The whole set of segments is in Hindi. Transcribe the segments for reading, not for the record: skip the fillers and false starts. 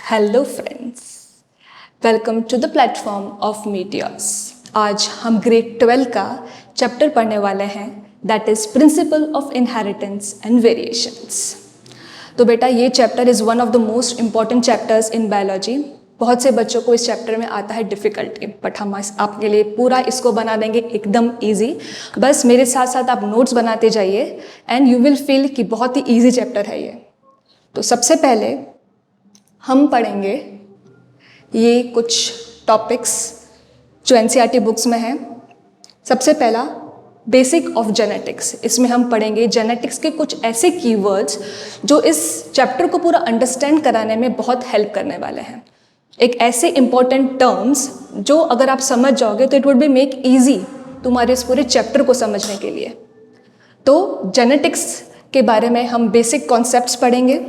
Hello friends, welcome to the platform of Medias. आज हम ग्रेड 12 का चैप्टर पढ़ने वाले हैं, that is principle of inheritance and variations. तो बेटा, ये chapter is one of the most important chapters in biology. बहुत से बच्चों को इस चैप्टर में आता है डिफ़िकल्टी, बट हम आपके लिए पूरा इसको बना देंगे एकदम ईजी। बस मेरे साथ साथ आप नोट्स बनाते जाइए एंड यू विल फील कि बहुत ही ईजी चैप्टर है ये। तो सबसे पहले हम पढ़ेंगे ये कुछ टॉपिक्स जो एनसीईआरटी बुक्स में हैं। सबसे पहला बेसिक ऑफ जेनेटिक्स। इसमें हम पढ़ेंगे जेनेटिक्स के कुछ ऐसे कीवर्ड्स जो इस चैप्टर को पूरा अंडरस्टैंड कराने में बहुत हेल्प करने वाले हैं। एक ऐसे इंपॉर्टेंट टर्म्स जो अगर आप समझ जाओगे तो it would be make easy तुम्हारे इस पूरे चैप्टर को समझने के लिए। तो जेनेटिक्स के बारे में हम बेसिक कॉन्सेप्ट्स पढ़ेंगे।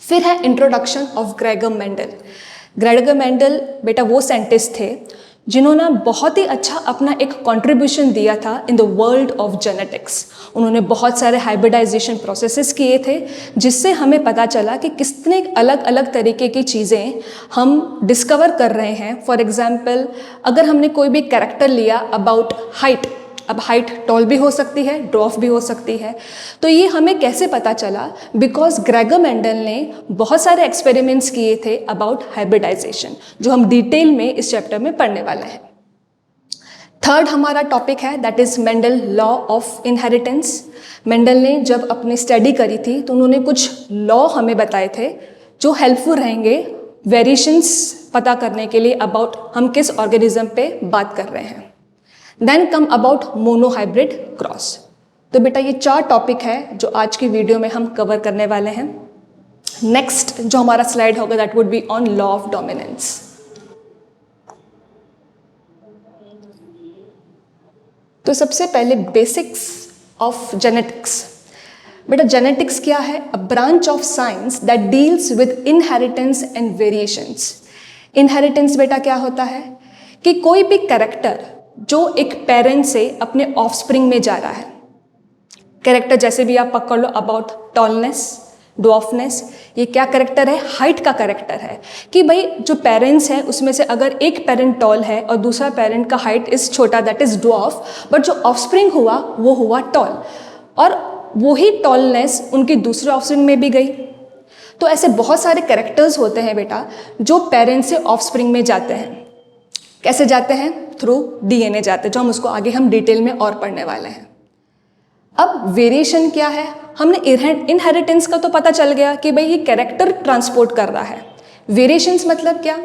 फिर है introduction of Gregor Mendel. Gregor Mendel बेटा वो साइंटिस्ट थे जिन्होंने बहुत ही अच्छा अपना एक कंट्रीब्यूशन दिया था in the world of genetics. उन्होंने बहुत सारे हाइब्रिडाइजेशन प्रोसेसेस किए थे जिससे हमें पता चला कि कितने अलग अलग तरीके की चीज़ें हम डिस्कवर कर रहे हैं। फॉर एग्जाम्पल, अगर हमने कोई भी कैरेक्टर लिया अबाउट हाइट, अब हाइट टॉल भी हो सकती है, ड्वार्फ भी हो सकती है, तो ये हमें कैसे पता चला? बिकॉज ग्रेगर मेंडल ने बहुत सारे एक्सपेरिमेंट्स किए थे अबाउट हाइब्रिडाइजेशन, जो हम डिटेल में इस चैप्टर में पढ़ने वाले हैं। थर्ड हमारा टॉपिक है that is Mendel law of inheritance. Mendel ने जब अपनी स्टडी करी थी तो उन्होंने कुछ लॉ हमें बताए थे जो हेल्पफुल रहेंगे वेरिएशंस पता करने के लिए अबाउट हम किस ऑर्गेनिज्म पे बात कर रहे हैं। Then come about monohybrid cross. तो बेटा ये 4 टॉपिक है जो आज की वीडियो में हम कवर करने वाले हैं। नेक्स्ट जो हमारा स्लाइड होगा that would be on law of dominance. तो सबसे पहले बेसिक्स ऑफ जेनेटिक्स। बेटा जेनेटिक्स क्या है? A branch of science that deals with inheritance and variations. Inheritance बेटा क्या होता है कि कोई भी कैरेक्टर जो एक पेरेंट से अपने ऑफस्प्रिंग में जा रहा है। कैरेक्टर जैसे भी आप पकड़ लो अबाउट टॉलनेस, ड्वार्फनेस, ये क्या कैरेक्टर है? हाइट का कैरेक्टर है कि भाई जो पेरेंट्स हैं उसमें से अगर एक पेरेंट टॉल है और दूसरा पेरेंट का हाइट इज छोटा दैट इज ड्वार्फ, बट जो ऑफस्प्रिंग हुआ वो हुआ टॉल, और वही टॉलनेस उनकी दूसरे ऑफस्प्रिंग में भी गई। तो ऐसे बहुत सारे कैरेक्टर्स होते हैं बेटा जो पेरेंट्स से ऑफस्प्रिंग में जाते हैं। कैसे जाते हैं? थ्रू डीएनए जाते हैं, जो हम उसको आगे हम डिटेल में और पढ़ने वाले हैं। अब वेरिएशन क्या है? हमने इनहेरिटेंस का तो पता चल गया कि भाई ये कैरेक्टर ट्रांसपोर्ट कर रहा है। वेरिएशंस मतलब क्या?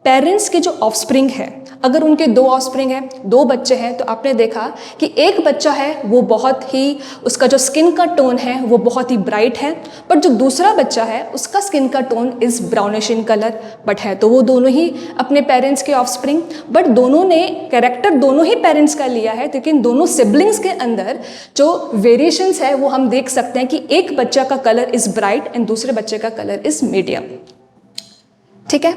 पेरेंट्स के जो ऑफस्प्रिंग है, अगर उनके 2 ऑफस्प्रिंग हैं, 2 बच्चे हैं, तो आपने देखा कि एक बच्चा है वो बहुत ही, उसका जो स्किन का टोन है वो बहुत ही ब्राइट है, बट जो दूसरा बच्चा है उसका स्किन का tone is brownish in colour, but है तो वो दोनों ही अपने पेरेंट्स के ऑफस्प्रिंग, बट दोनों ने कैरेक्टर दोनों ही पेरेंट्स का लिया है। लेकिन दोनों सिबलिंग्स के अंदर जो वेरिएशंस है वो हम देख सकते हैं कि एक बच्चा का कलर इज ब्राइट एंड दूसरे बच्चे का कलर इज मीडियम। ठीक है,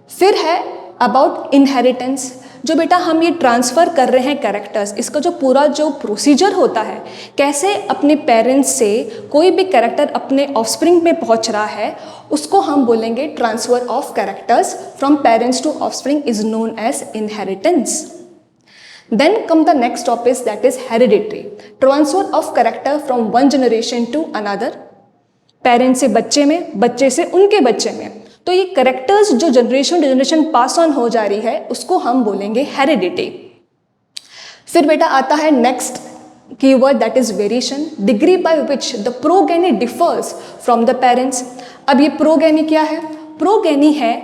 फिर है अबाउट इनहेरिटेंस। जो बेटा हम ये ट्रांसफ़र कर रहे हैं कैरेक्टर्स, इसका जो पूरा जो प्रोसीजर होता है, कैसे अपने पेरेंट्स से कोई भी कैरेक्टर अपने ऑफस्प्रिंग में पहुंच रहा है, उसको हम बोलेंगे transfer of characters from parents to offspring is known as inheritance. Then come the next topic that is hereditary. Transfer of character from one generation to another. Parents से बच्चे में, बच्चे से उनके बच्चे में। तो ये करेक्टर्स जो generation to generation pass on हो जा रही है उसको हम बोलेंगे हेरिडिटी। फिर बेटा आता है next keyword that is variation, degree by which the progeny differs from the parents. अब ये प्रोगेनी क्या है? प्रोगेनी है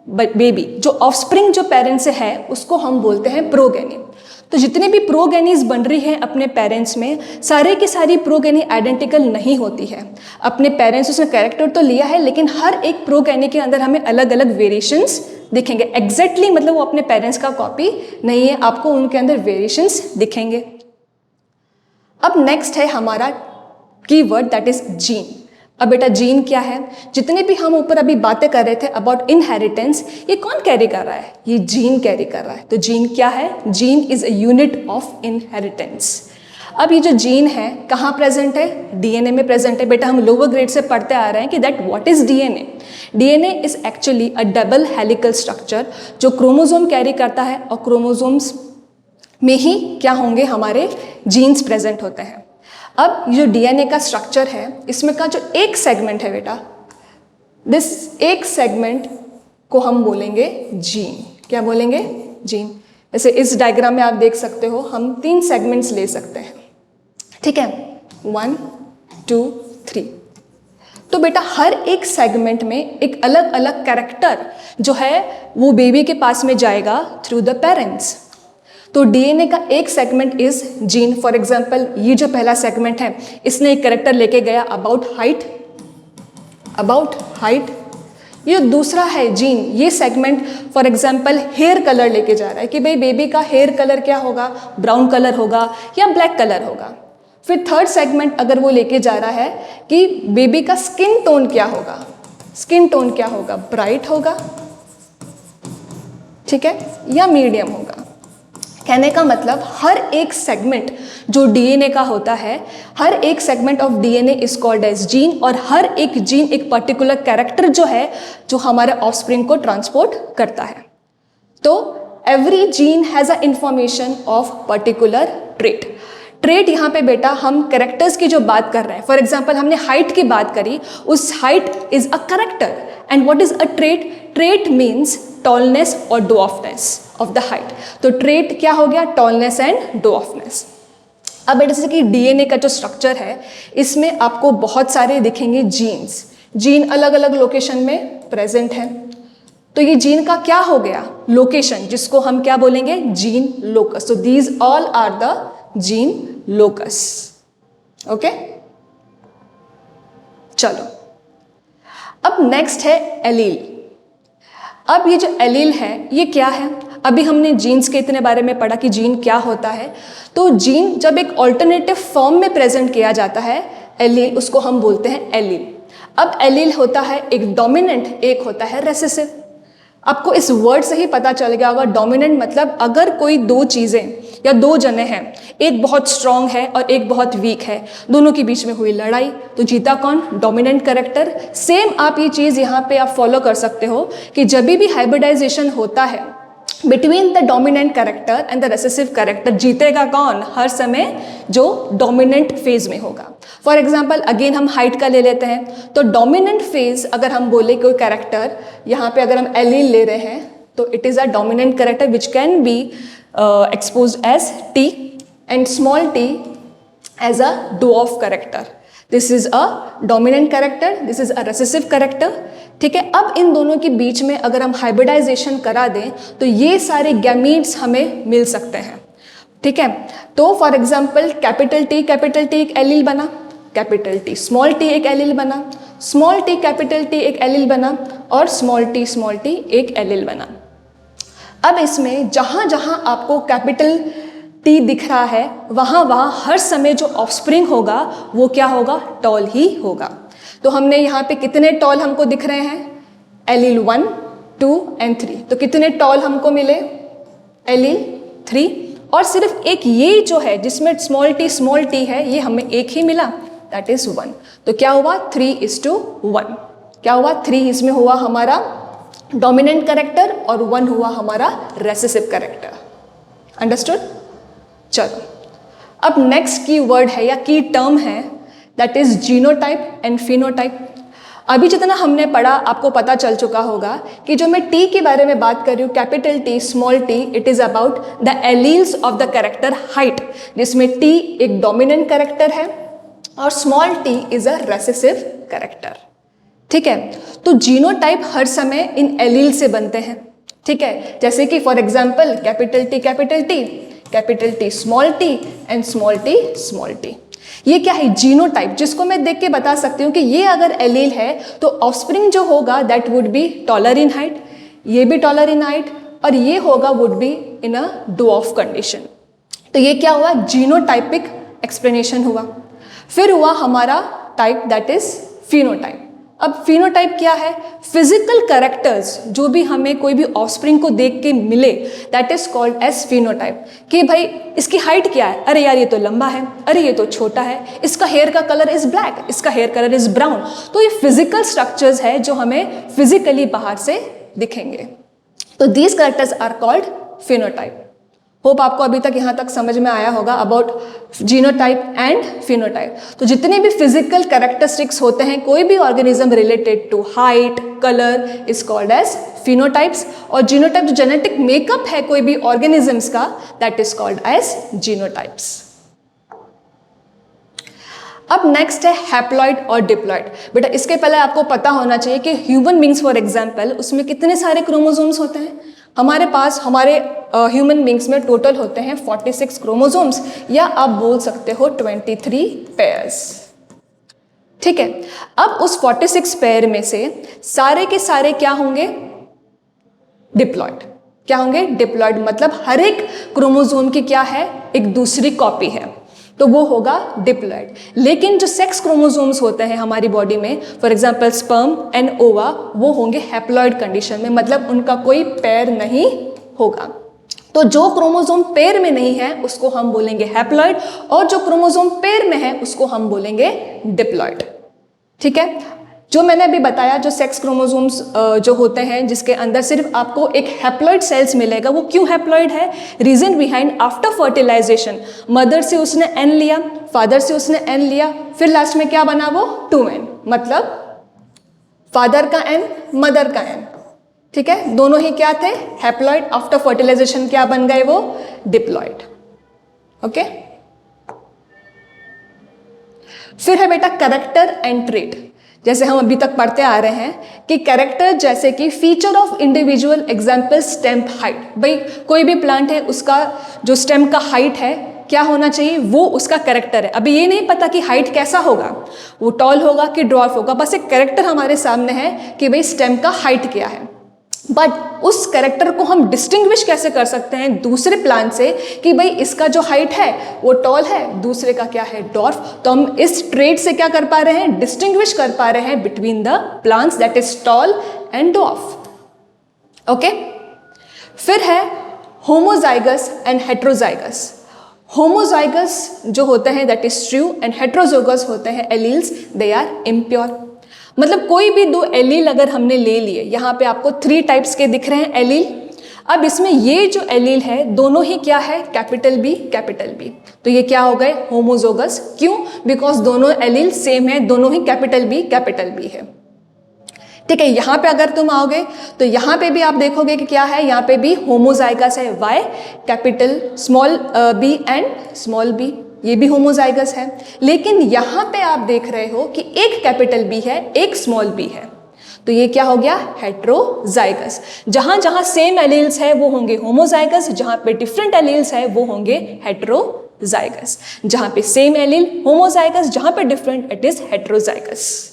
बेबी, जो ऑफस्प्रिंग जो पेरेंट्स से है उसको हम बोलते हैं प्रोगेनी। तो जितने भी प्रोगेनीज बन रही हैं अपने पेरेंट्स में, सारे की सारी प्रोगेनी आइडेंटिकल नहीं होती है। अपने पेरेंट्स उसने कैरेक्टर तो लिया है, लेकिन हर एक प्रोगेनी के अंदर हमें अलग अलग वेरिएशंस दिखेंगे। एग्जैक्टली मतलब वो अपने पेरेंट्स का कॉपी नहीं है, आपको उनके अंदर वेरिएशंस दिखेंगे। अब नेक्स्ट है हमारा कीवर्ड दैट इज जीन। अब बेटा जीन क्या है? जितने भी हम ऊपर अभी बातें कर रहे थे अबाउट इनहेरिटेंस, ये कौन कैरी कर रहा है? ये जीन कैरी कर रहा है। तो जीन क्या है? Gene is a unit of inheritance. अब ये जो जीन है कहाँ प्रेजेंट है? डीएनए में प्रेजेंट है। बेटा हम लोअर ग्रेड से पढ़ते आ रहे हैं कि that what is DNA. DNA is actually a double helical structure जो क्रोमोसोम कैरी करता है, और क्रोमोसोम्स में ही क्या होंगे? हमारे जीन्स प्रेजेंट होते हैं। अब ये जो डीएनए का स्ट्रक्चर है, इसमें का जो एक सेगमेंट है बेटा, दिस एक सेगमेंट को हम बोलेंगे जीन। क्या बोलेंगे? जीन। जैसे इस डायग्राम में आप देख सकते हो, हम 3 सेगमेंट्स ले सकते हैं, ठीक है, 1 2 3। तो बेटा हर एक सेगमेंट में एक अलग अलग कैरेक्टर जो है वो बेबी के पास में जाएगा थ्रू द पेरेंट्स। तो डीएनए का एक segment is gene. For example ये जो पहला सेगमेंट है, इसने एक कैरेक्टर लेके गया अबाउट हाइट। ये दूसरा है जीन, ये segment for example hair colour लेके जा रहा है कि भाई बेबी का हेयर कलर क्या होगा? ब्राउन कलर होगा या ब्लैक कलर होगा। फिर थर्ड सेगमेंट अगर वो लेके जा रहा है कि बेबी का स्किन टोन क्या होगा? स्किन टोन क्या होगा? ब्राइट होगा, ठीक है, या मीडियम होगा। कहने का मतलब हर एक सेगमेंट जो डीएनए का होता है, हर एक segment of DNA is called as gene, और हर एक जीन एक पर्टिकुलर कैरेक्टर जो है जो हमारे ऑफस्प्रिंग को ट्रांसपोर्ट करता है। तो every gene has a information of particular trait यहाँ पे बेटा हम कैरेक्टर्स की जो बात कर रहे हैं, फॉर एग्जाम्पल हमने हाइट की बात करी, उस height is a character. And what is a trait? Trait means tallness और डॉर्फनेस ऑफ द हाइट। तो ट्रेट क्या हो गया? Tallness and dwarfness. अब बेटा जैसे कि डीएनए का जो स्ट्रक्चर है, इसमें आपको बहुत सारे दिखेंगे जीन्स। जीन अलग अलग लोकेशन में प्रेजेंट है। तो ये जीन का क्या हो गया? लोकेशन, जिसको हम क्या बोलेंगे? Gene locus. तो these all are the gene locus. Okay, चलो अब नेक्स्ट है एलील। अब ये जो एलील है ये क्या है? अभी हमने जीन्स के इतने बारे में पढ़ा कि जीन क्या होता है। तो जीन जब एक ऑल्टरनेटिव फॉर्म में प्रेजेंट किया जाता है, एलील, उसको हम बोलते हैं एलील। अब एलील होता है एक डोमिनेंट, एक होता है रेसेसिव। आपको इस वर्ड से ही पता चल गया होगा, डोमिनेंट मतलब अगर कोई दो चीज़ें या दो जने हैं, एक बहुत स्ट्रांग है और एक बहुत वीक है, दोनों के बीच में हुई लड़ाई, तो जीता कौन? Dominant character. सेम आप ये चीज़ यहाँ पे आप फॉलो कर सकते हो कि जब भी हाइब्रिडाइजेशन होता है between the dominant character and the recessive character, जीतेगा कौन? हर समय जो डोमिनेंट फेज में होगा। फॉर एग्जाम्पल अगेन हम हाइट का ले लेते हैं, तो डोमिनेंट फेज अगर हम बोले कोई कैरेक्टर, यहाँ पे अगर हम एलील ले रहे हैं तो it is a dominant character which can be exposed as T and small t as a dwarf character. This is a dominant character, this is a recessive character. ठीक है, अब इन दोनों के बीच में अगर हम हाइब्रिडाइजेशन करा दें तो ये सारे गैमीट्स हमें मिल सकते हैं। ठीक है, तो फॉर एग्जाम्पल कैपिटल टी एक एलील बना, कैपिटल टी एक एलील बना, स्मॉल टी कैपिटल टी एक एलील बना, और स्मॉल टी एक एलील बना। अब इसमें जहाँ जहाँ आपको कैपिटल टी दिख रहा है वहाँ वहाँ हर समय जो ऑफस्प्रिंग होगा वो क्या होगा? टॉल ही होगा। तो हमने यहाँ पे कितने टॉल हमको दिख रहे हैं? Allele 1, 2 and 3। तो कितने टॉल हमको मिले? एलील 3। और सिर्फ एक ये जो है जिसमें स्मॉल टी है, ये हमें एक ही मिला, दैट इज 1। तो क्या हुआ? 3:1। क्या हुआ? 3 इसमें हुआ हमारा डोमिनेंट कैरेक्टर और 1 हुआ हमारा रेसेसिव कैरेक्टर। अंडरस्टूड? चलो अब नेक्स्ट की वर्ड है या की टर्म है, that is genotype and phenotype. अभी जितना हमने पढ़ा आपको पता चल चुका होगा कि जो मैं टी के बारे में बात कर रही हूँ, capital T small T, it is about the alleles of the character height, जिसमें टी एक डोमिनेंट कैरेक्टर है और small T is a recessive character. ठीक है, तो जीनोटाइप हर समय इन एलील से बनते हैं। ठीक है, जैसे कि for example capital T small T and small T. ये क्या है? जीनोटाइप, जिसको मैं देख के बता सकती हूँ कि ये अगर एलील है तो ऑफस्प्रिंग जो होगा that would be taller in height, ये भी टॉलर इन हाइट, और ये होगा would be in a dwarf condition. तो ये क्या हुआ? जीनोटाइपिक एक्सप्लेनेशन हुआ। फिर हुआ हमारा टाइप दैट इज फिनोटाइप। अब फिनोटाइप क्या है? फिजिकल कैरेक्टर्स जो भी हमें कोई भी ऑफस्प्रिंग को देख के मिले, that is called as phenotype. कि भाई इसकी हाइट क्या है, अरे यार ये तो लंबा है, अरे ये तो छोटा है, इसका हेयर का कलर इज ब्लैक, इसका हेयर कलर इज ब्राउन। तो ये फिजिकल स्ट्रक्चर्स है जो हमें फिजिकली बाहर से दिखेंगे। तो these characters are called phenotype. Hope आपको अभी तक यहाँ तक समझ में आया होगा अबाउट जीनोटाइप एंड फिनोटाइप। तो जितने भी फिजिकल कैरेक्टरिस्टिक्स होते हैं कोई भी organism related to height, colour is called as phenotypes. और जीनोटाइप जो जेनेटिक मेकअप है कोई भी ऑर्गेनिजम्स का, that is called as genotypes. अब नेक्स्ट है हैप्लॉइड और डिप्लॉइड। बेटा इसके पहले आपको पता होना चाहिए कि ह्यूमन बींग्स फॉर एग्जाम्पल उसमें कितने सारे क्रोमोसोम्स होते हैं। हमारे पास हमारे ह्यूमन बींग्स में टोटल होते हैं 46 क्रोमोसोम्स, या आप बोल सकते हो 23 पेयर्स। ठीक है, अब उस 46 पेयर में से सारे के सारे क्या होंगे? डिप्लॉइड। क्या होंगे? डिप्लॉइड। मतलब हर एक क्रोमोसोम की क्या है? एक दूसरी कॉपी है, तो वो होगा डिप्लॉइड। लेकिन जो सेक्स क्रोमोसोम्स होते हैं हमारी बॉडी में, फॉर एग्जांपल स्पर्म एंड ओवा, वो होंगे हैप्लॉइड कंडीशन में, मतलब उनका कोई पेयर नहीं होगा। तो जो क्रोमोसोम पेयर में नहीं है उसको हम बोलेंगे हैप्लॉइड, और जो क्रोमोसोम पेयर में है उसको हम बोलेंगे डिप्लॉइड। ठीक है, जो मैंने अभी बताया जो सेक्स क्रोमोसोम्स जो होते हैं जिसके अंदर सिर्फ आपको एक हैप्लॉइड सेल्स मिलेगा, वो क्यों हैप्लॉइड है? Reason behind, after fertilisation mother से उसने एन लिया, फादर से उसने एन लिया, फिर लास्ट में क्या बना? वो 2n, मतलब फादर का एन, मदर का एन। ठीक है, दोनों ही क्या थे? हैप्लॉइड। आफ्टर फर्टिलाइजेशन क्या बन गए? वो डिप्लॉइड। ओके, फिर है बेटा कैरेक्टर एंड ट्रेट। जैसे हम अभी तक पढ़ते आ रहे हैं कि कैरेक्टर जैसे कि feature of individual, example stem height. भाई कोई भी प्लांट है उसका जो स्टेम का हाइट है क्या होना चाहिए? वो उसका कैरेक्टर है। अभी ये नहीं पता कि हाइट कैसा होगा, वो टॉल होगा कि ड्वार्फ होगा, बस एक कैरेक्टर हमारे सामने है कि भाई स्टेम का हाइट क्या है। बट उस कैरेक्टर को हम डिस्टिंग्विश कैसे कर सकते हैं दूसरे प्लांट से कि भाई इसका जो हाइट है वो टॉल है, दूसरे का क्या है? डॉर्फ। तो हम इस ट्रेट से क्या कर पा रहे हैं? डिस्टिंग्विश कर पा रहे हैं between the plants, that is tall and dwarf. Okay, फिर है होमोजाइगस एंड हेट्रोजाइगस। होमोजाइगस जो होते हैं दैट इज ट्रू, एंड हेट्रोजोगस होते हैं एलील्स, दे आर इम्प्योर। मतलब कोई भी दो एलील अगर हमने ले लिए, यहाँ पे आपको 3 टाइप्स के दिख रहे हैं एलील। अब इसमें ये जो एलील है दोनों ही क्या है? Capital B, capital B. तो ये क्या हो गए? होमोजोगस। क्यों? बिकॉज दोनों एलील सेम है, दोनों ही कैपिटल बी है। ठीक है, यहाँ पे अगर तुम आओगे तो यहाँ पे भी आप देखोगे कि क्या है? यहाँ पे भी होमोजाइगस है। Why? Capital small B and small B, ये भी होमोजाइगस है। लेकिन यहाँ पे आप देख रहे हो कि एक कैपिटल बी है, एक स्मॉल बी है, तो ये क्या हो गया? हेट्रोजाइगस। जहां जहां सेम एलील्स है वो होंगे होमोजाइगस, जहां पे डिफरेंट एलील्स है वो होंगे हेट्रोजाइगस। जहां पे सेम एलील होमोजाइगस, जहां पे डिफरेंट इट इज हेट्रोजाइगस।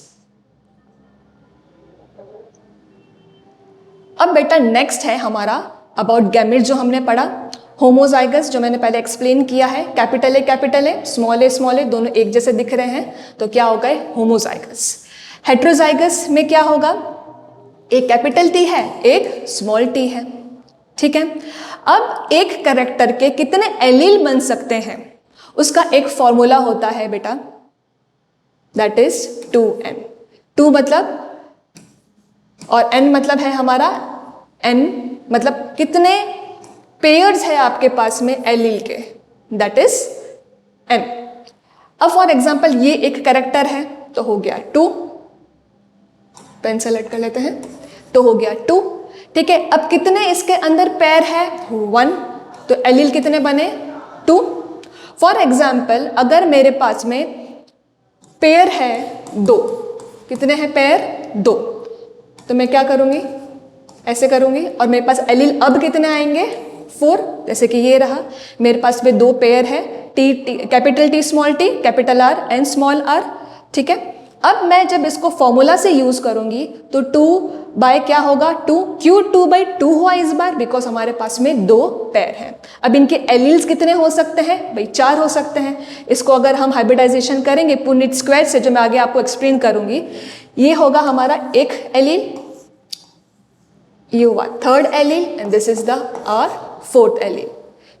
अब बेटा नेक्स्ट है हमारा अबाउट गैमेट जो हमने पढ़ा। होमोजाइगस जो मैंने पहले एक्सप्लेन किया है, कैपिटल ए, स्मॉल ए दोनों एक जैसे दिख रहे हैं, तो क्या हो गए? होमोजाइगस। हेट्रोजाइगस में क्या होगा? एक कैपिटल टी है, एक स्मॉल टी है। ठीक है, अब एक कैरेक्टर के कितने एलील बन सकते हैं उसका एक फॉर्मूला होता है बेटा, दैट इज 2n। 2 मतलब और n मतलब है हमारा n, मतलब कितने पेयर्स है आपके पास में एलील के, दैट इज n। अब फॉर एग्जाम्पल ये एक कैरेक्टर है तो हो गया 2, पेन सेलेक्ट कर लेते हैं, तो हो गया 2। ठीक है, अब कितने इसके अंदर पेयर है? 1, तो एलील कितने बने? 2। फॉर एग्जाम्पल अगर मेरे पास में पेयर है 2, कितने हैं पेयर? 2, तो मैं क्या करूंगी? ऐसे करूंगी, और मेरे पास एलील अब कितने आएंगे? 4। जैसे कि ये रहा, मेरे पास में 2 पेयर है, T capital T small T, capital R and small R. ठीक है, अब मैं जब इसको फॉर्मूला से यूज करूंगी तो 2 बाय क्या होगा 2, क्यों 2 बाय 2 हुआ इस बार, बिकॉज हमारे पास में 2 पेयर हैं। अब इनके एलील्स कितने हो सकते हैं भाई, 4 हो सकते हैं। इसको अगर हम हाइब्रिडाइजेशन करेंगे पुनिट स्क्वायर से, जो मैं आगे आपको एक्सप्लेन करूंगी, ये होगा हमारा एक एलील, ये हुआ third allele, and this is the our fourth allele.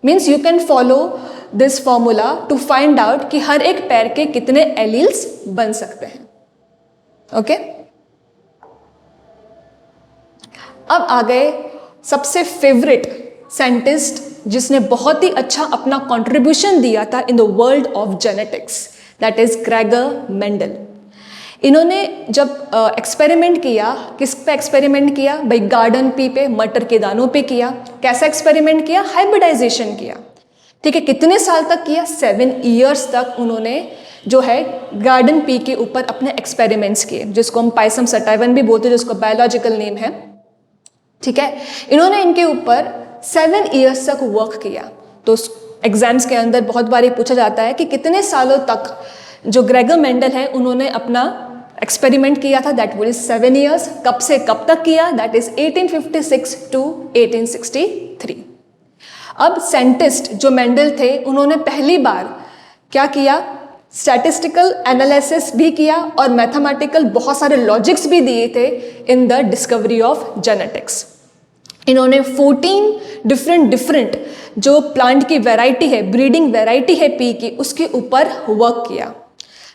Means you can follow this formula to find out कि हर एक पेयर के कितने एलील्स बन सकते हैं। ओके अब आ गए सबसे फेवरेट साइंटिस्ट जिसने बहुत ही अच्छा अपना कंट्रीब्यूशन दिया था in the world of genetics, that is Gregor Mendel. इन्होंने जब एक्सपेरिमेंट किया, किस पे एक्सपेरिमेंट किया भाई, गार्डन पी पे, मटर के दानों पे किया। कैसा एक्सपेरिमेंट किया, हाइब्रिडाइजेशन किया। ठीक है, कितने साल तक किया, 7 ईयर्स तक उन्होंने जो है गार्डन पी के ऊपर अपने एक्सपेरिमेंट्स किए, जिसको हम पाइसम सटाइवन भी बोलते हैं, जिसको बायोलॉजिकल नेम है। ठीक है, इन्होंने इनके ऊपर 7 ईयर्स तक वर्क किया। तो एग्जाम्स के अंदर बहुत बार ये पूछा जाता है कि कितने सालों तक जो ग्रेगर मेंडल है उन्होंने अपना एक्सपेरिमेंट किया था, दैट विल 7 ईयर्स। कब से कब तक किया, दैट इज 1856 टू 1863। अब साइंटिस्ट जो मेंडल थे उन्होंने पहली बार क्या किया, स्टैटिस्टिकल एनालिसिस भी किया और मैथमेटिकल बहुत सारे लॉजिक्स भी दिए थे in the discovery of genetics. इन्होंने 14 डिफरेंट जो प्लांट की वैरायटी है, ब्रीडिंग वैरायटी है पी की, उसके ऊपर वर्क किया।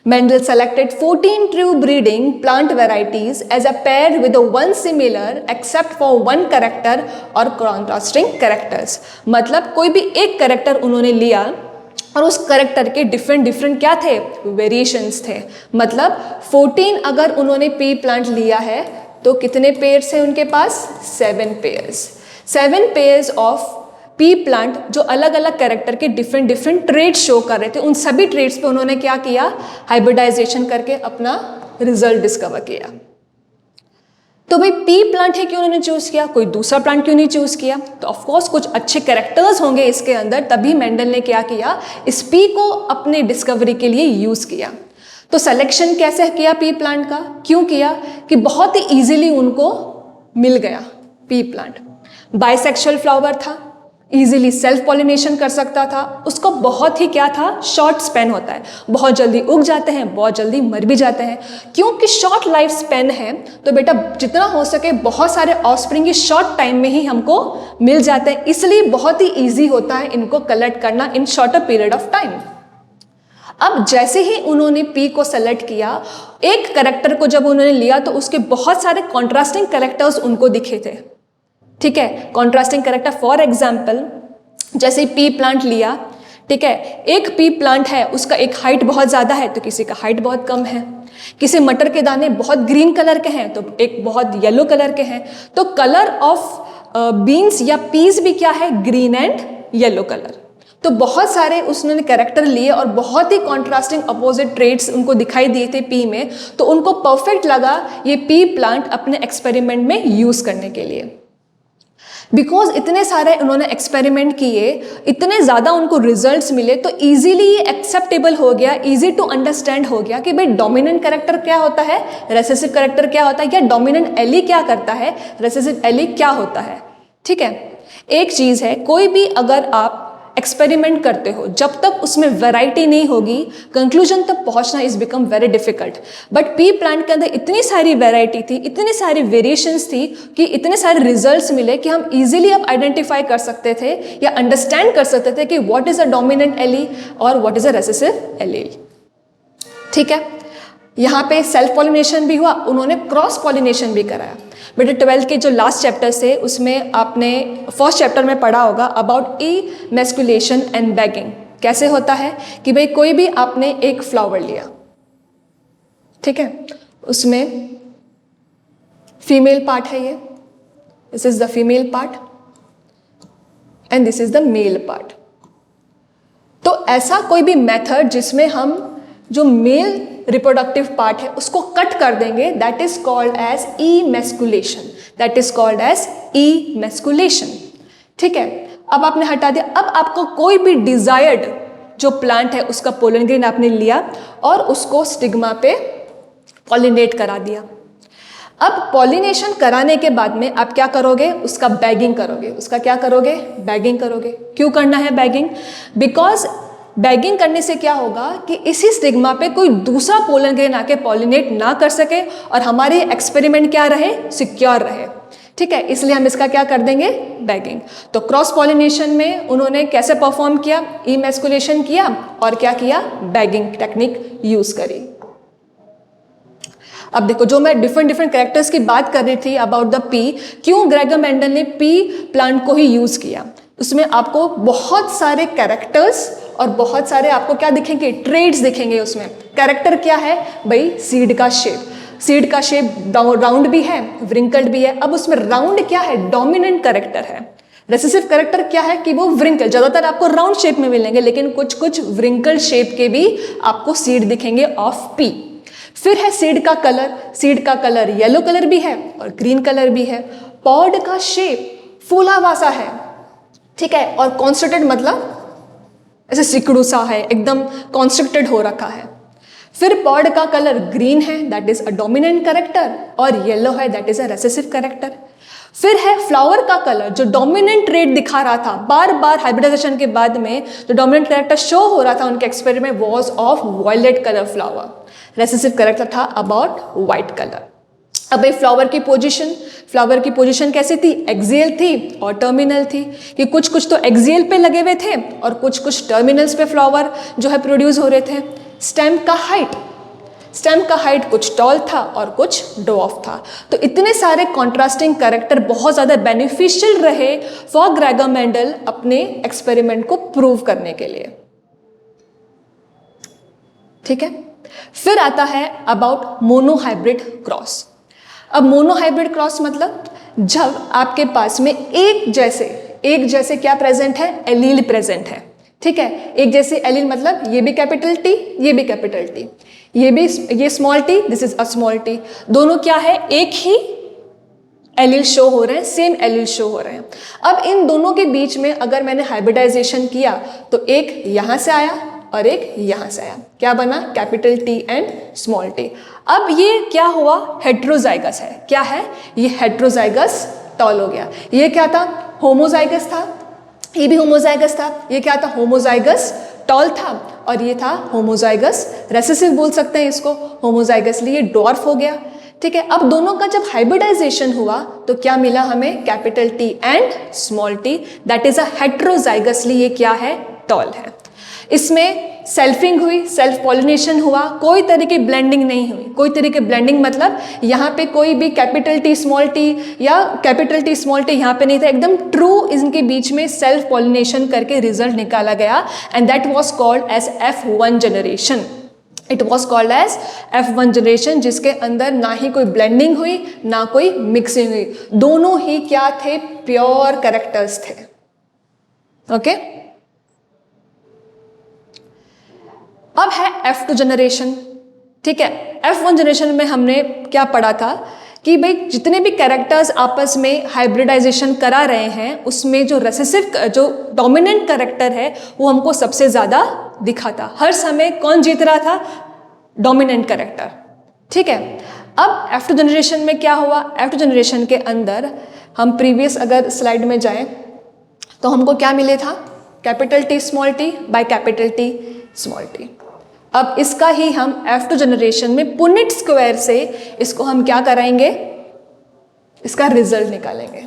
Mendel selected 14 true breeding plant varieties as a pair with a one similar except for one character or contrasting characters। मतलब कोई भी एक कैरेक्टर उन्होंने लिया और उस कैरेक्टर के डिफरेंट क्या थे, वेरिएशंस थे। मतलब 14 अगर उन्होंने पी प्लांट लिया है तो कितने पेयर्स हैं उनके पास, 7 pairs. 7 pairs of P plant जो अलग अलग कैरेक्टर के डिफरेंट ट्रेड्स शो कर रहे थे, उन सभी ट्रेड्स पे उन्होंने क्या किया, हाइब्रिडाइजेशन करके अपना रिजल्ट डिस्कवर किया। तो भाई पी प्लांट है क्यों उन्होंने चूज किया, कोई दूसरा प्लांट क्यों नहीं चूज किया, तो ऑफकोर्स कुछ अच्छे कैरेक्टर्स होंगे इसके अंदर, तभी मेंडल ने क्या किया, इस पी को अपने डिस्कवरी के लिए यूज किया। तो सिलेक्शन कैसे किया पी प्लांट का, क्यों किया कि बहुत ही इजीली उनको मिल गया पी प्लांट। बाइसेक्सुअल फ्लावर था, इजीली सेल्फ पॉलिनेशन कर सकता था, उसको बहुत ही क्या था, शॉर्ट स्पेन होता है, बहुत जल्दी उग जाते हैं, बहुत जल्दी मर भी जाते हैं। क्योंकि शॉर्ट लाइफ स्पेन है तो बेटा जितना हो सके बहुत सारे ऑफस्प्रिंग शॉर्ट टाइम में ही हमको मिल जाते हैं, इसलिए बहुत ही ईजी होता है इनको कलेक्ट करना इन शॉर्टर पीरियड ऑफ टाइम। अब जैसे ही उन्होंने पी को सेलेक्ट किया, एक कैरेक्टर को जब उन्होंने लिया तो उसके बहुत सारे कॉन्ट्रास्टिंग कैरेक्टर्स उनको दिखे थे। ठीक है, कॉन्ट्रास्टिंग कैरेक्टर फॉर एग्जाम्पल जैसे पी प्लांट लिया, ठीक है, एक पी प्लांट है उसका एक हाइट बहुत ज़्यादा है तो किसी का हाइट बहुत कम है, किसी मटर के दाने बहुत ग्रीन कलर के हैं तो एक बहुत येलो कलर के हैं। तो कलर ऑफ बीन्स या पीस भी क्या है, ग्रीन एंड येलो कलर। तो बहुत सारे उसने कैरेक्टर लिए और बहुत ही कॉन्ट्रास्टिंग अपोजिट ट्रेड्स उनको दिखाई दिए थे पी में, तो उनको परफेक्ट लगा ये पी प्लांट अपने एक्सपेरिमेंट में यूज करने के लिए। बिकॉज इतने सारे उन्होंने एक्सपेरिमेंट किए, इतने ज़्यादा उनको रिजल्ट्स मिले, तो इजीली ये एक्सेप्टेबल हो गया, इजी टू अंडरस्टैंड हो गया कि भाई डोमिनेंट कैरेक्टर क्या होता है, रेसेसिव कैरेक्टर क्या होता है, या डोमिनेंट एली क्या करता है, रेसेसिव एली क्या होता है। ठीक है, एक चीज़ है, कोई भी अगर आप एक्सपेरिमेंट करते हो, जब तक उसमें वैरायटी नहीं होगी कंक्लूजन तक पहुंचना is become very difficult. But P plant के अंदर इतनी सारी वैरायटी थी, इतनी सारी वेरिएशंस थी कि इतने सारे रिजल्ट्स मिले कि हम इजीली अब आइडेंटिफाई कर सकते थे या अंडरस्टैंड कर सकते थे कि what is a dominant allele और what is a recessive allele. ठीक है, यहाँ पे सेल्फ पॉलिनेशन भी हुआ, उन्होंने क्रॉस पॉलिनेशन भी कराया। बेटा 12th के जो लास्ट चैप्टर्स थे उसमें आपने फर्स्ट चैप्टर में पढ़ा होगा अबाउट इमैस्कुलेशन एंड बैगिंग। कैसे होता है कि भाई कोई भी आपने एक फ्लावर लिया, ठीक है, उसमें फीमेल पार्ट है, ये this is the female part and this is the male part. तो ऐसा कोई भी मेथड जिसमें हम जो मेल रिप्रोडक्टिव पार्ट है उसको कट कर देंगे, that is called as emasculation, that is called as emasculation. ठीक है, अब आपने हटा दिया, अब आपको कोई भी डिजायर्ड जो प्लांट है उसका पोलन ग्रेन आपने लिया और उसको स्टिग्मा पे पॉलिनेट करा दिया। अब पॉलिनेशन कराने के बाद में आप क्या करोगे, उसका बैगिंग करोगे। उसका क्या करोगे, बैगिंग करोगे। क्यों करना है बैगिंग? बिकॉज बैगिंग करने से क्या होगा कि इसी स्टिग्मा पे कोई दूसरा पोलन ग्रेन आके पॉलिनेट ना कर सके और हमारे एक्सपेरिमेंट क्या रहे, सिक्योर रहे। ठीक है, इसलिए हम इसका क्या कर देंगे, बैगिंग। तो क्रॉस पॉलिनेशन में उन्होंने कैसे परफॉर्म किया, इमैस्कुलेशन किया और क्या किया, बैगिंग टेक्निक यूज करी। अब देखो, जो मैं डिफरेंट कैरेक्टर्स की बात कर रही थी अबाउट द पी, क्यों ग्रेगर मेंडल ने पी प्लांट को ही यूज किया, उसमें आपको बहुत सारे कैरेक्टर्स और बहुत सारे आपको क्या दिखेंगे, ट्रेड्स दिखेंगे। उसमें कैरेक्टर क्या है भाई, सीड का शेप। सीड का शेप राउंड भी है, व्रिंकल्ड भी है। अब उसमें राउंड क्या है, डोमिनेंट कैरेक्टर है। रेसेसिव कैरेक्टर क्या है कि वो व्रिंकल, ज्यादातर आपको राउंड शेप में मिलेंगे, लेकिन कुछ कुछ व्रिंकल शेप के भी आपको सीड दिखेंगे ऑफ पी। फिर है सीड का कलर। सीड का कलर येलो कलर भी है और ग्रीन कलर भी है। पॉड का शेप फूला वासा है, ठीक है, और कॉन्स्ट्रक्टेड मतलब ऐसे सिकड़ू सा है, एकदम कॉन्स्ट्रक्टेड हो रखा है। फिर पॉड का कलर ग्रीन है, that is a dominant character, और येलो है, that is a recessive character. फिर है फ्लावर का कलर, जो डोमिनेंट ट्रेड दिखा रहा था, बार बार हाइब्रिडाइजेशन के बाद में जो डोमिनेंट कैरेक्टर शो हो रहा था उनके experiment was of violet colour flower. Recessive character था अबाउट व्हाइट कलर। अब फ्लावर की पोजीशन कैसी थी, एक्सियल थी और टर्मिनल थी, कि कुछ कुछ तो एक्सियल पे लगे हुए थे और कुछ कुछ टर्मिनल्स पे फ्लावर जो है प्रोड्यूस हो रहे थे। स्टेम का हाइट कुछ टॉल था और कुछ डॉफ था। तो इतने सारे कॉन्ट्रास्टिंग कैरेक्टर बहुत ज़्यादा बेनिफिशियल रहे फॉर ग्रेगर मेंडल अपने एक्सपेरिमेंट को प्रूव करने के लिए। ठीक है, फिर आता है अबाउट मोनोहाइब्रिड क्रॉस। अब मोनोहाइब्रिड क्रॉस मतलब जब आपके पास में एक जैसे क्या प्रेजेंट है, एलील प्रेजेंट है। ठीक है, एक जैसे एलील मतलब ये भी कैपिटल टी, ये भी कैपिटल टी, ये small T, this is a small T, दोनों क्या है, एक ही एलील शो हो रहे हैं, सेम एलील शो हो रहे हैं। अब इन दोनों के बीच में अगर मैंने हाइब्रिडाइजेशन किया तो एक यहां से आया और एक यहां से आया, क्या बना, capital T and small T. अब ये क्या हुआ, हेट्रोजाइगस है। क्या है ये, हेट्रोजाइगस टॉल हो गया। ये क्या था, होमोजाइगस था, ये भी होमोजाइगस था। ये क्या था, होमोजाइगस टॉल था, और ये था होमोजाइगस रेसेसिव बोल सकते हैं इसको, होमोजाइगसली ये डॉर्फ हो गया। ठीक है, अब दोनों का जब हाइब्रिडाइजेशन हुआ तो क्या मिला हमें, capital T and small T, that is a heterozygously ये क्या है, टॉल है। इसमें सेल्फिंग हुई, सेल्फ पॉलिनेशन हुआ, कोई तरह की ब्लेंडिंग नहीं हुई। कोई तरह की ब्लेंडिंग मतलब यहाँ पे कोई भी कैपिटल टी स्मॉल टी या कैपिटल टी स्मॉल टी यहाँ पे नहीं था, एकदम ट्रू इनके बीच में सेल्फ पॉलिनेशन करके रिजल्ट निकाला गया, and that was called as F1 generation. It was called as F1 generation, जिसके अंदर ना ही कोई ब्लेंडिंग हुई ना कोई मिक्सिंग हुई, दोनों ही क्या थे, प्योर कैरेक्टर्स थे। ओके, अब है F2 जनरेशन। ठीक है, F1 जनरेशन में हमने क्या पढ़ा था कि भाई जितने भी कैरेक्टर्स आपस में हाइब्रिडाइजेशन करा रहे हैं उसमें जो रेसेसिव, जो डोमिनेंट कैरेक्टर है वो हमको सबसे ज़्यादा दिखा था। हर समय कौन जीत रहा था, डोमिनेंट कैरेक्टर। ठीक है, अब F2 जनरेशन में क्या हुआ, F2 जनरेशन के अंदर हम प्रीवियस अगर स्लाइड में जाएं तो हमको क्या मिले था, capital T small T by capital T small T. अब इसका ही हम F2 जनरेशन में पुनेट स्क्वायर से इसको हम क्या कराएंगे, इसका रिजल्ट निकालेंगे।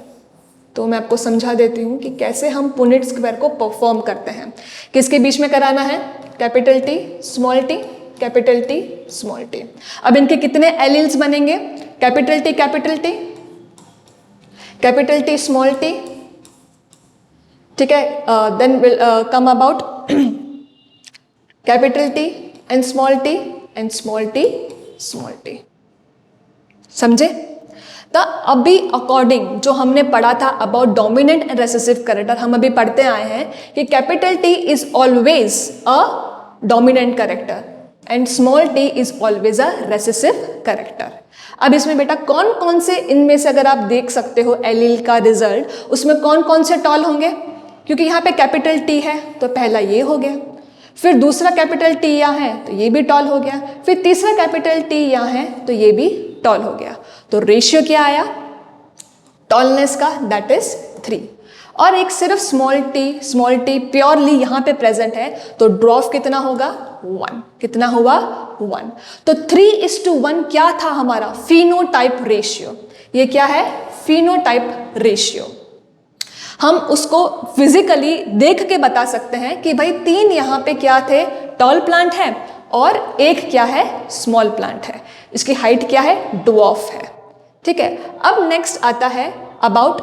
तो मैं आपको समझा देती हूँ कि कैसे हम पुनेट स्क्वायर को परफॉर्म करते हैं। किसके बीच में कराना है, capital T small T, capital T small T. अब इनके कितने एलील्स बनेंगे, capital T capital T, capital T small T. ठीक है, then will come about capital T and small T and small T small T. समझे? तो अभी अकॉर्डिंग जो हमने पढ़ा था about dominant and recessive character, हम अभी पढ़ते आए हैं कि capital T is always a dominant character and small T is always a recessive character. अब इसमें बेटा कौन कौन से इनमें से अगर आप देख सकते हो एलील का रिजल्ट, उसमें कौन कौन से टॉल होंगे, क्योंकि यहाँ पे कैपिटल टी है तो पहला ये हो गया। फिर दूसरा कैपिटल टी यहाँ है तो ये भी टॉल हो गया, फिर तीसरा कैपिटल टी यहाँ है तो ये भी टॉल हो गया। तो रेशियो क्या आया टॉलनेस का, दैट इज 3। और एक सिर्फ स्मॉल टी प्योरली यहाँ पे प्रेजेंट है तो ड्रॉप कितना होगा 1, कितना हुआ 1। तो 3:1 क्या था हमारा फिनोटाइप रेशियो। ये क्या है फिनोटाइप रेशियो। हम उसको फिजिकली देख के बता सकते हैं कि भाई 3 यहाँ पे क्या थे टॉल प्लांट है और एक क्या है स्मॉल प्लांट है, इसकी हाइट क्या है ड्वार्फ है, ठीक है। अब नेक्स्ट आता है about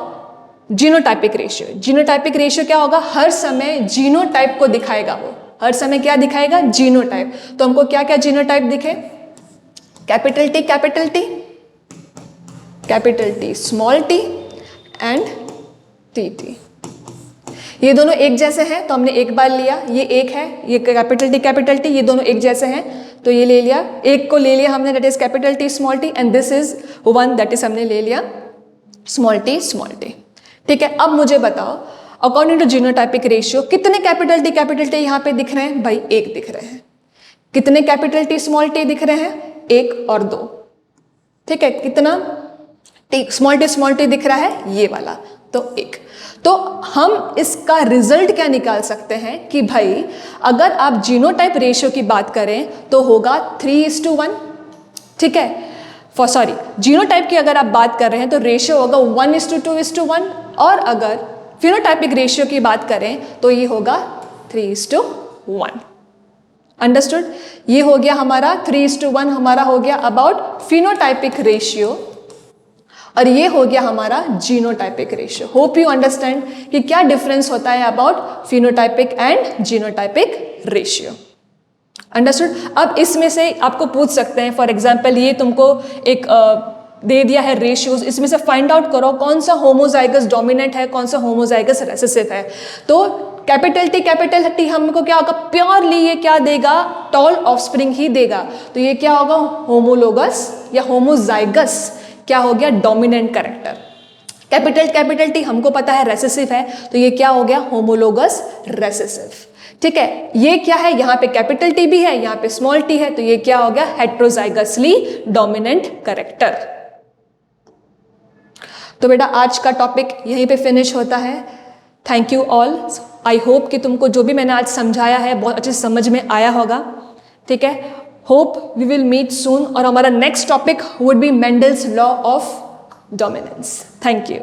genotypic ratio. Genotypic ratio क्या होगा, हर समय जीनोटाइप को दिखाएगा, वो हर समय क्या दिखाएगा जीनोटाइप। तो हमको क्या क्या जीनोटाइप दिखे, capital T small T and T. ये दोनों एक जैसे हैं तो हमने एक बार लिया, ये एक है, ये कैपिटल टी, ये दोनों एक जैसे हैं तो ये ले लिया, एक को ले लिया हमने that is capital T small T and this is one that is हमने ले लिया स्मॉल टी, ठीक है। अब मुझे बताओ अकॉर्डिंग टू जीनोटाइपिक रेशियो कितने कैपिटल टी यहाँ पे दिख रहे हैं, भाई एक दिख रहे हैं। कितने कैपिटल टी स्मॉल टी दिख रहे हैं, 1 और 2, ठीक है। कितना स्मॉल टी दिख रहा है ये वाला, तो 1। तो हम इसका रिजल्ट क्या निकाल सकते हैं कि भाई अगर आप जीनोटाइप रेशियो की बात करें तो होगा 3:1, ठीक है। जीनोटाइप की अगर आप बात कर रहे हैं तो रेशियो होगा 1:2:1 और अगर फिनोटाइपिक रेशियो की बात करें तो ये होगा 3:1। अंडरस्टूड। ये हो गया हमारा 3:1 हमारा हो गया अबाउट फिनोटाइपिक रेशियो और ये हो गया हमारा genotypic ratio. Hope you understand कि क्या डिफरेंस होता है about phenotypic and genotypic ratio. Understood. अब इसमें से आपको पूछ सकते हैं फॉर एग्जांपल ये तुमको एक दे दिया है रेशियोज, इसमें से फाइंड आउट करो कौन सा होमोजाइगस डोमिनेंट है कौन सा होमोजाइगस रेसेसिव है। तो कैपिटल टी हमको क्या होगा प्योरली ये क्या देगा टॉल ऑफस्प्रिंग ही देगा, तो ये क्या होगा होमोलोगस या होमोजाइगस क्या हो गया डोमिनेंट कैरेक्टर। कैपिटल टी हमको पता है रेसेसिव है तो ये क्या हो गया होमोलोगस रेसेसिव, ठीक है। ये क्या है यहाँ पे कैपिटल टी भी है यहाँ पे स्मॉल टी है तो ये क्या हो गया हेट्रोजाइगसली डोमिनेंट कैरेक्टर। तो बेटा आज का टॉपिक यहीं पे फिनिश होता है। Thank you all. I hope कि तुमको जो भी मैंने आज समझाया है बहुत अच्छे से समझ में आया होगा, ठीक है। Hope we will meet soon और हमारा next topic would be Mendel's law of dominance. Thank you.